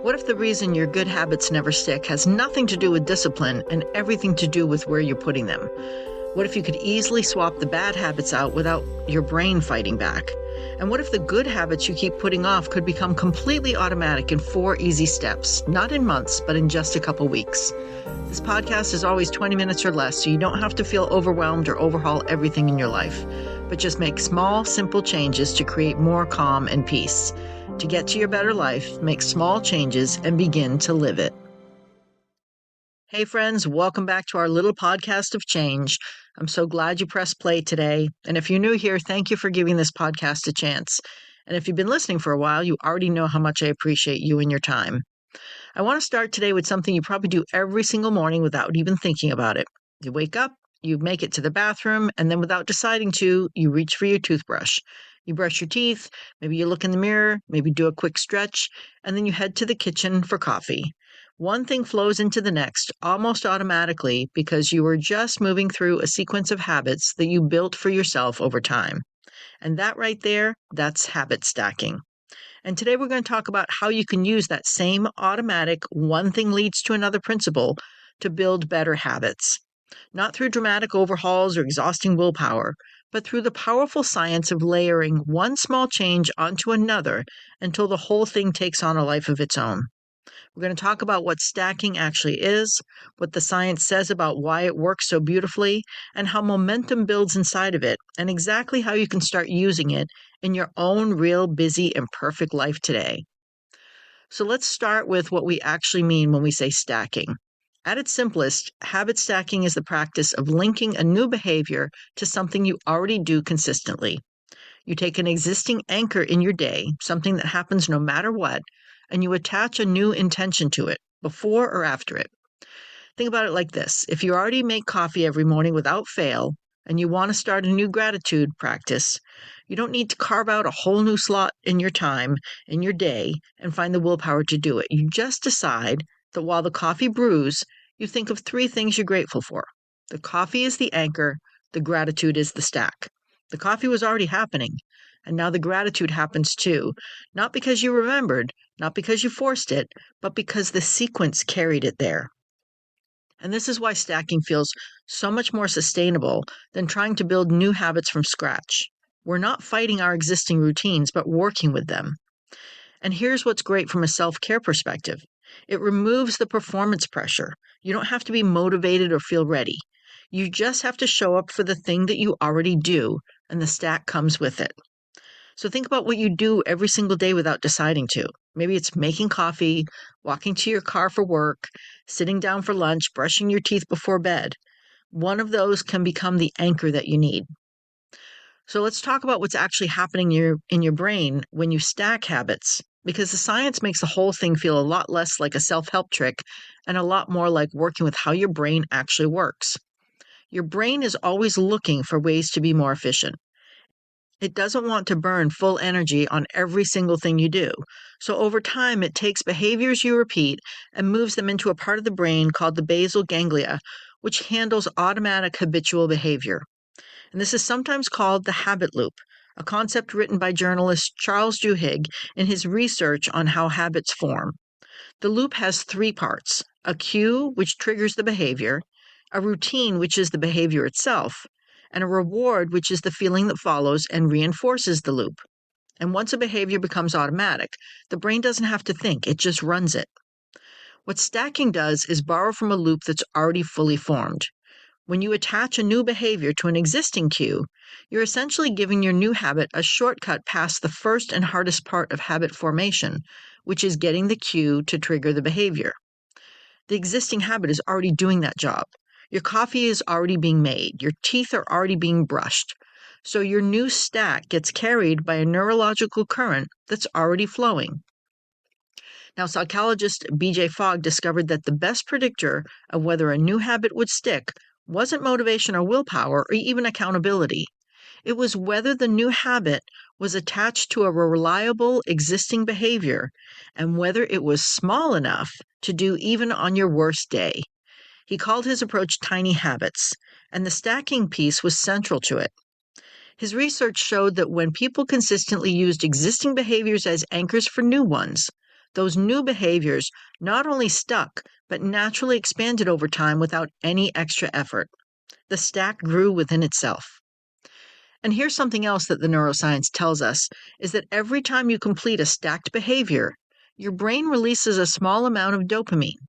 What if the reason your good habits never stick has nothing to do with discipline and everything to do with where you're putting them? What if you could easily swap the bad habits out without your brain fighting back? And what if the good habits you keep putting off could become completely automatic in 4 easy steps, not in months, but in just a couple weeks? This podcast is always 20 minutes or less, so you don't have to feel overwhelmed or overhaul everything in your life, but just make small, simple changes to create more calm and peace. To get to your better life, make small changes and begin to live it. Hey friends, welcome back to our little podcast of change. I'm so glad you pressed play today. And if you're new here, thank you for giving this podcast a chance. And if you've been listening for a while, you already know how much I appreciate you and your time. I want to start today with something you probably do every single morning without even thinking about it. You wake up, you make it to the bathroom, and then without deciding to, you reach for your toothbrush. You brush your teeth, maybe you look in the mirror, maybe do a quick stretch, and then you head to the kitchen for coffee. One thing flows into the next almost automatically because you were just moving through a sequence of habits that you built for yourself over time. And that right there, that's habit stacking. And today we're going to talk about how you can use that same automatic one thing leads to another principle to build better habits. Not through dramatic overhauls or exhausting willpower, but through the powerful science of layering one small change onto another until the whole thing takes on a life of its own. We're going to talk about what stacking actually is, what the science says about why it works so beautifully, and how momentum builds inside of it, and exactly how you can start using it in your own real busy and perfect life today. So let's start with what we actually mean when we say stacking. At its simplest, habit stacking is the practice of linking a new behavior to something you already do consistently. You take an existing anchor in your day, something that happens no matter what, and you attach a new intention to it, before or after it. Think about it like this. If you already make coffee every morning without fail, and you want to start a new gratitude practice, you don't need to carve out a whole new slot in your time, in your day, and find the willpower to do it. You just decide that while the coffee brews, you think of 3 things you're grateful for. The coffee is the anchor, the gratitude is the stack. The coffee was already happening, and now the gratitude happens too, not because you remembered, not because you forced it, but because the sequence carried it there. And this is why stacking feels so much more sustainable than trying to build new habits from scratch. We're not fighting our existing routines, but working with them. And here's what's great from a self-care perspective. It removes the performance pressure. You don't have to be motivated or feel ready. You just have to show up for the thing that you already do, and the stack comes with it. So think about what you do every single day without deciding to. Maybe it's making coffee, walking to your car for work, sitting down for lunch, brushing your teeth before bed. One of those can become the anchor that you need. So let's talk about what's actually happening in your brain when you stack habits, because the science makes the whole thing feel a lot less like a self-help trick and a lot more like working with how your brain actually works. Your brain is always looking for ways to be more efficient. It doesn't want to burn full energy on every single thing you do. So over time, it takes behaviors you repeat and moves them into a part of the brain called the basal ganglia, which handles automatic habitual behavior. And this is sometimes called the habit loop, a concept written by journalist Charles Duhigg in his research on how habits form. The loop has 3 parts: a cue, which triggers the behavior, a routine, which is the behavior itself, and a reward, which is the feeling that follows and reinforces the loop. And once a behavior becomes automatic, the brain doesn't have to think, it just runs it. What stacking does is borrow from a loop that's already fully formed. When you attach a new behavior to an existing cue, you're essentially giving your new habit a shortcut past the first and hardest part of habit formation, which is getting the cue to trigger the behavior. The existing habit is already doing that job. Your coffee is already being made. Your teeth are already being brushed. So your new stack gets carried by a neurological current that's already flowing. Now, psychologist B.J. Fogg discovered that the best predictor of whether a new habit would stick wasn't motivation or willpower or even accountability. It was whether the new habit was attached to a reliable existing behavior and whether it was small enough to do even on your worst day. He called his approach tiny habits, and the stacking piece was central to it. His research showed that when people consistently used existing behaviors as anchors for new ones, those new behaviors not only stuck, but naturally expanded over time without any extra effort. The stack grew within itself. And here's something else that the neuroscience tells us, is that every time you complete a stacked behavior, your brain releases a small amount of dopamine.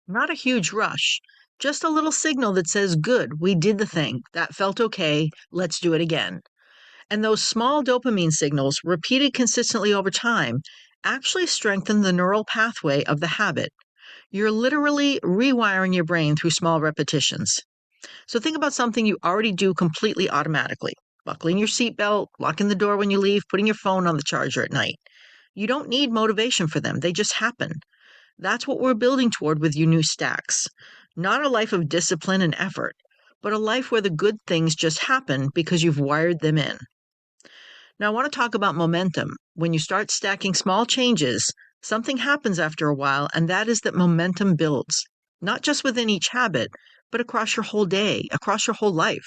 Not a huge rush, just a little signal that says, good, we did the thing. That felt okay. Let's do it again. And those small dopamine signals, repeated consistently over time, actually strengthen the neural pathway of the habit. You're literally rewiring your brain through small repetitions. So think about something you already do completely automatically. Buckling your seatbelt, locking the door when you leave, putting your phone on the charger at night. You don't need motivation for them. They just happen. That's what we're building toward with your new stacks. Not a life of discipline and effort, but a life where the good things just happen because you've wired them in. Now, I want to talk about momentum. When you start stacking small changes, something happens after a while, and that is that momentum builds, not just within each habit, but across your whole day, across your whole life.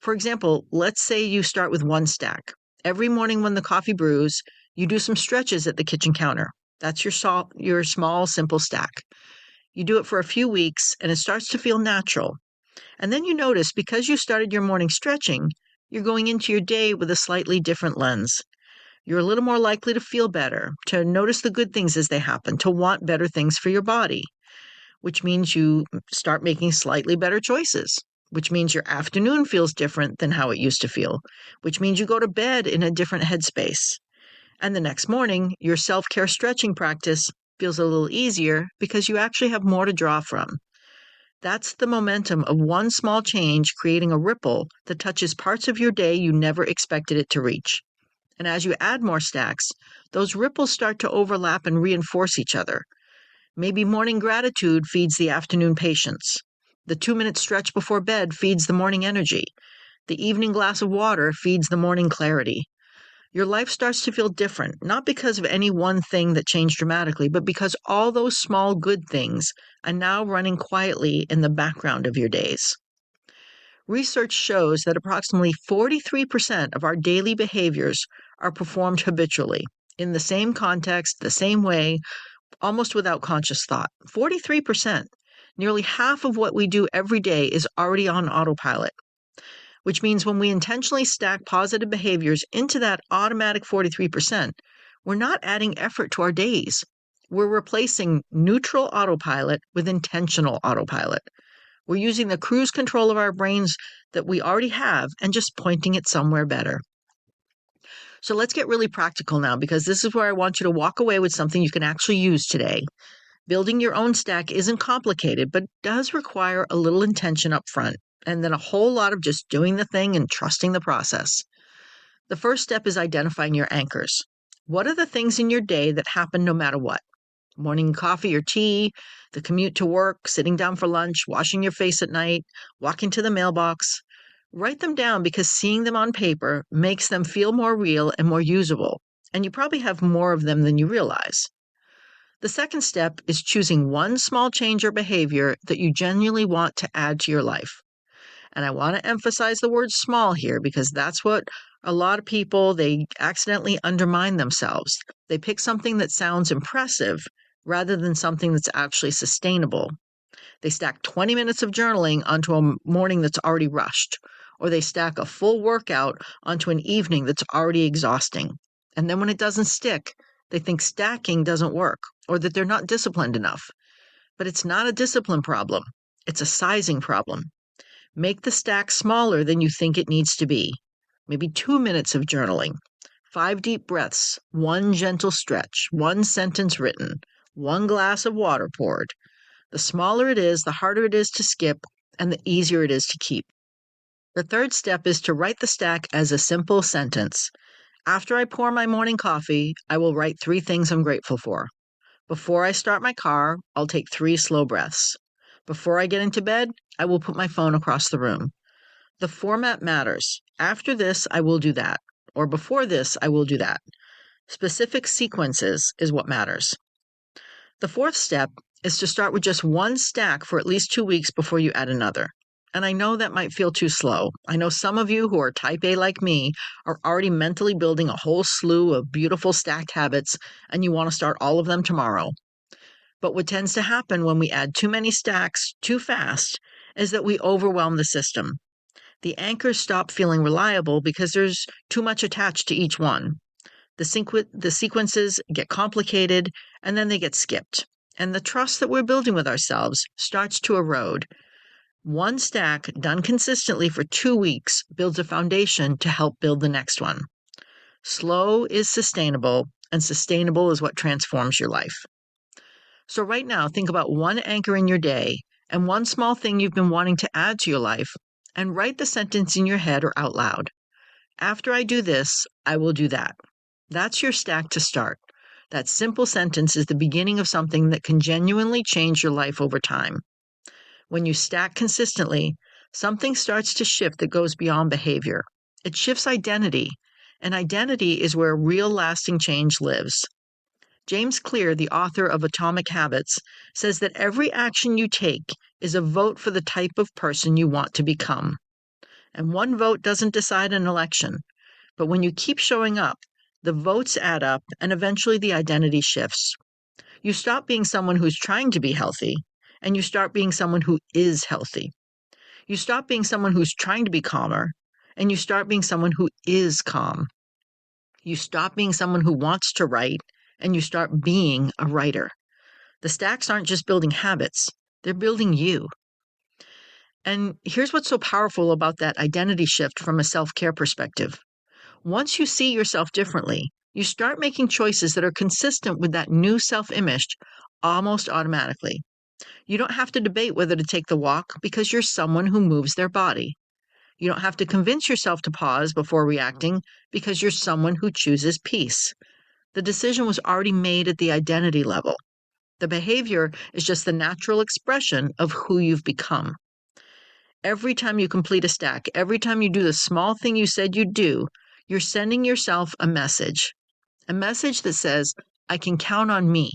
For example, let's say you start with one stack. Every morning when the coffee brews, you do some stretches at the kitchen counter. That's your small, simple stack. You do it for a few weeks, and it starts to feel natural. And then you notice, because you started your morning stretching, you're going into your day with a slightly different lens. You're a little more likely to feel better, to notice the good things as they happen, to want better things for your body, which means you start making slightly better choices, which means your afternoon feels different than how it used to feel, which means you go to bed in a different headspace. And the next morning, your self-care stretching practice feels a little easier because you actually have more to draw from. That's the momentum of one small change creating a ripple that touches parts of your day you never expected it to reach. And as you add more stacks, those ripples start to overlap and reinforce each other. Maybe morning gratitude feeds the afternoon patience. The 2-minute stretch before bed feeds the morning energy. The evening glass of water feeds the morning clarity. Your life starts to feel different, not because of any one thing that changed dramatically, but because all those small good things are now running quietly in the background of your days. Research shows that approximately 43% of our daily behaviors are performed habitually, in the same context, the same way, almost without conscious thought. 43%. Nearly half of what we do every day is already on autopilot, which means when we intentionally stack positive behaviors into that automatic 43%, we're not adding effort to our days. We're replacing neutral autopilot with intentional autopilot. We're using the cruise control of our brains that we already have and just pointing it somewhere better. So let's get really practical now, because this is where I want you to walk away with something you can actually use today. Building your own stack isn't complicated, but does require a little intention up front, and then a whole lot of just doing the thing and trusting the process. The first step is identifying your anchors. What are the things in your day that happen no matter what? Morning coffee or tea, the commute to work, sitting down for lunch, washing your face at night, walking to the mailbox. Write them down, because seeing them on paper makes them feel more real and more usable, and you probably have more of them than you realize. The second step is choosing one small change or behavior that you genuinely want to add to your life. And I want to emphasize the word small here, because that's what a lot of people, they accidentally undermine themselves. They pick something that sounds impressive rather than something that's actually sustainable. They stack 20 minutes of journaling onto a morning that's already rushed, or they stack a full workout onto an evening that's already exhausting. And then when it doesn't stick, they think stacking doesn't work, or that they're not disciplined enough. But it's not a discipline problem. It's a sizing problem. Make the stack smaller than you think it needs to be. Maybe 2 minutes of journaling, 5 deep breaths, 1 gentle stretch, 1 sentence written, 1 glass of water poured. The smaller it is, the harder it is to skip, and the easier it is to keep. The third step is to write the stack as a simple sentence. After I pour my morning coffee, I will write 3 things I'm grateful for. Before I start my car, I'll take 3 slow breaths. Before I get into bed, I will put my phone across the room. The format matters. After this, I will do that. Or before this, I will do that. Specific sequences is what matters. The fourth step is to start with just one stack for at least 2 weeks before you add another. And I know that might feel too slow. I know some of you who are type A like me are already mentally building a whole slew of beautiful stacked habits, and you want to start all of them tomorrow. But what tends to happen when we add too many stacks too fast is that we overwhelm the system. The anchors stop feeling reliable because there's too much attached to each one. The sequences get complicated, and then they get skipped. And the trust that we're building with ourselves starts to erode. One stack done consistently for 2 weeks builds a foundation to help build the next one. Slow is sustainable, and sustainable is what transforms your life. So right now, think about one anchor in your day and one small thing you've been wanting to add to your life, and write the sentence in your head or out loud. After I do this, I will do that. That's your stack to start. That simple sentence is the beginning of something that can genuinely change your life over time. When you stack consistently, something starts to shift that goes beyond behavior. It shifts identity, and identity is where real lasting change lives. James Clear, the author of Atomic Habits, says that every action you take is a vote for the type of person you want to become. And one vote doesn't decide an election, but when you keep showing up, the votes add up and eventually the identity shifts. You stop being someone who's trying to be healthy, and you start being someone who is healthy. You stop being someone who's trying to be calmer, and you start being someone who is calm. You stop being someone who wants to write, and you start being a writer. The stacks aren't just building habits, they're building you. And here's what's so powerful about that identity shift from a self-care perspective. Once you see yourself differently, you start making choices that are consistent with that new self-image almost automatically. You don't have to debate whether to take the walk because you're someone who moves their body. You don't have to convince yourself to pause before reacting because you're someone who chooses peace. The decision was already made at the identity level. The behavior is just the natural expression of who you've become. Every time you complete a stack, every time you do the small thing you said you'd do, you're sending yourself a message that says, I can count on me.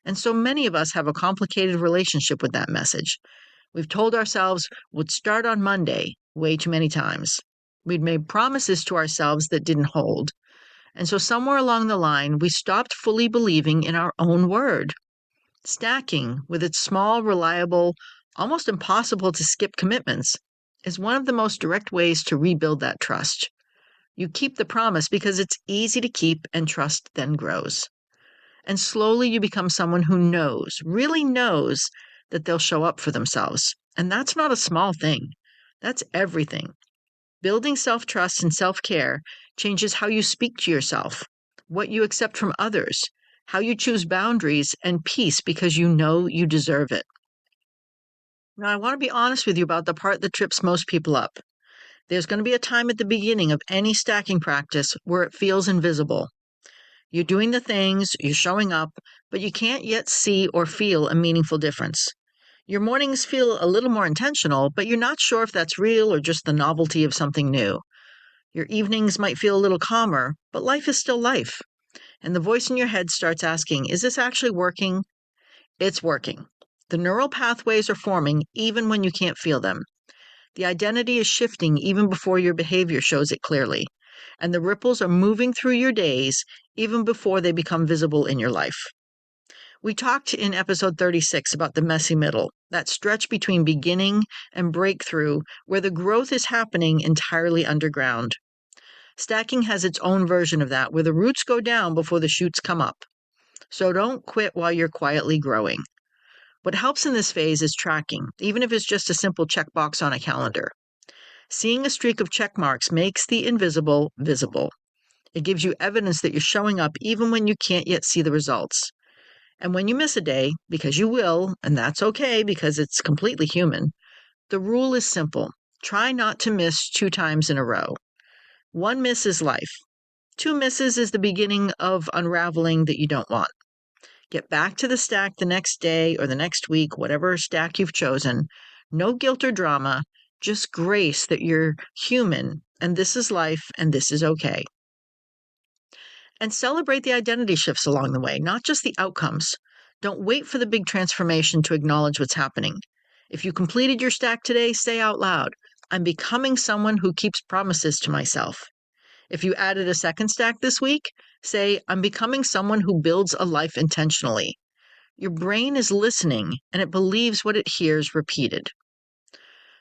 And so many of us have a complicated relationship with that message. We've told ourselves we'd start on Monday way too many times. We'd made promises to ourselves that didn't hold. And so somewhere along the line, we stopped fully believing in our own word. Stacking, with its small, reliable, almost impossible to skip commitments, is one of the most direct ways to rebuild that trust. You keep the promise because it's easy to keep, and trust then grows. And slowly you become someone who knows, really knows, that they'll show up for themselves. And that's not a small thing. That's everything. Building self-trust and self-care changes how you speak to yourself, what you accept from others, how you choose boundaries and peace because you know you deserve it. Now, I want to be honest with you about the part that trips most people up. There's going to be a time at the beginning of any stacking practice where it feels invisible. You're doing the things, you're showing up, but you can't yet see or feel a meaningful difference. Your mornings feel a little more intentional, but you're not sure if that's real or just the novelty of something new. Your evenings might feel a little calmer, but life is still life. And the voice in your head starts asking, is this actually working? It's working. The neural pathways are forming even when you can't feel them. The identity is shifting even before your behavior shows it clearly. And the ripples are moving through your days even before they become visible in your life. We talked in episode 36 about the messy middle, that stretch between beginning and breakthrough where the growth is happening entirely underground. Stacking has its own version of that, where the roots go down before the shoots come up. So don't quit while you're quietly growing. What helps in this phase is tracking, even if it's just a simple checkbox on a calendar. Seeing a streak of check marks makes the invisible visible. It gives you evidence that you're showing up even when you can't yet see the results. And when you miss a day, because you will, and that's okay because it's completely human, the rule is simple. Try not to miss 2 times in a row. 1 miss is life. 2 misses is the beginning of unraveling that you don't want. Get back to the stack the next day or the next week, whatever stack you've chosen. No guilt or drama, just grace that you're human, and this is life, and this is okay. And celebrate the identity shifts along the way, not just the outcomes. Don't wait for the big transformation to acknowledge what's happening. If you completed your stack today, say out loud, I'm becoming someone who keeps promises to myself. If you added a second stack this week, say, I'm becoming someone who builds a life intentionally. Your brain is listening and it believes what it hears repeated.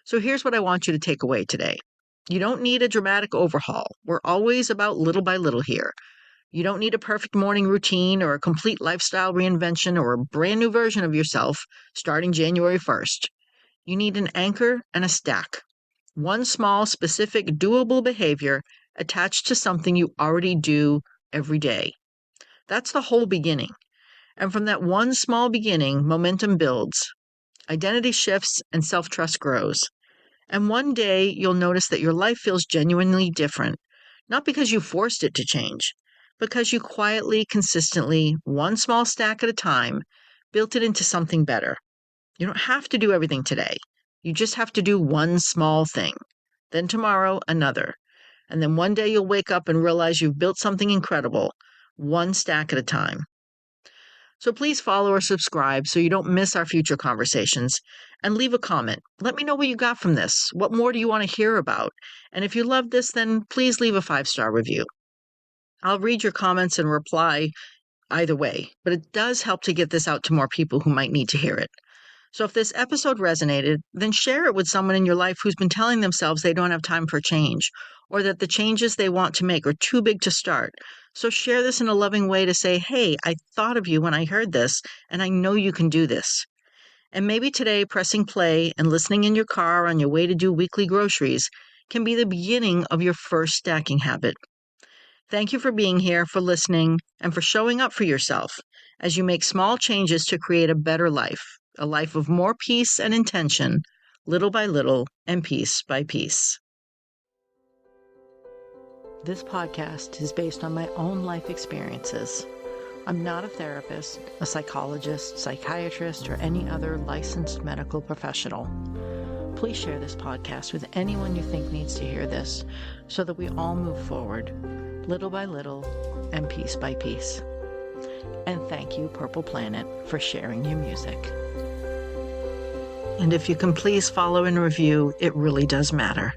So here's what I want you to take away today. You don't need a dramatic overhaul. We're always about little by little here. You don't need a perfect morning routine or a complete lifestyle reinvention or a brand new version of yourself starting January 1st. You need an anchor and a stack. One small, specific, doable behavior attached to something you already do every day. That's the whole beginning. And from that one small beginning, momentum builds, identity shifts, and self-trust grows. And one day you'll notice that your life feels genuinely different, not because you forced it to change, because you quietly, consistently, one small stack at a time, built it into something better. You don't have to do everything today. You just have to do one small thing. Then tomorrow, another. And then one day you'll wake up and realize you've built something incredible, one stack at a time. So please follow or subscribe so you don't miss our future conversations, and leave a comment. Let me know what you got from this. What more do you want to hear about? And if you loved this, then please leave a 5-star review. I'll read your comments and reply either way, but it does help to get this out to more people who might need to hear it. So if this episode resonated, then share it with someone in your life who's been telling themselves they don't have time for change, or that the changes they want to make are too big to start. So share this in a loving way to say, hey, I thought of you when I heard this, and I know you can do this. And maybe today, pressing play and listening in your car on your way to do weekly groceries can be the beginning of your first stacking habit. Thank you for being here, for listening, and for showing up for yourself as you make small changes to create a better life, a life of more peace and intention, little by little and piece by piece. This podcast is based on my own life experiences. I'm not a therapist, a psychologist, psychiatrist, or any other licensed medical professional. Please share this podcast with anyone you think needs to hear this so that we all move forward, little by little and piece by piece. And thank you, Purple Planet, for sharing your music. And if you can please follow and review, it really does matter.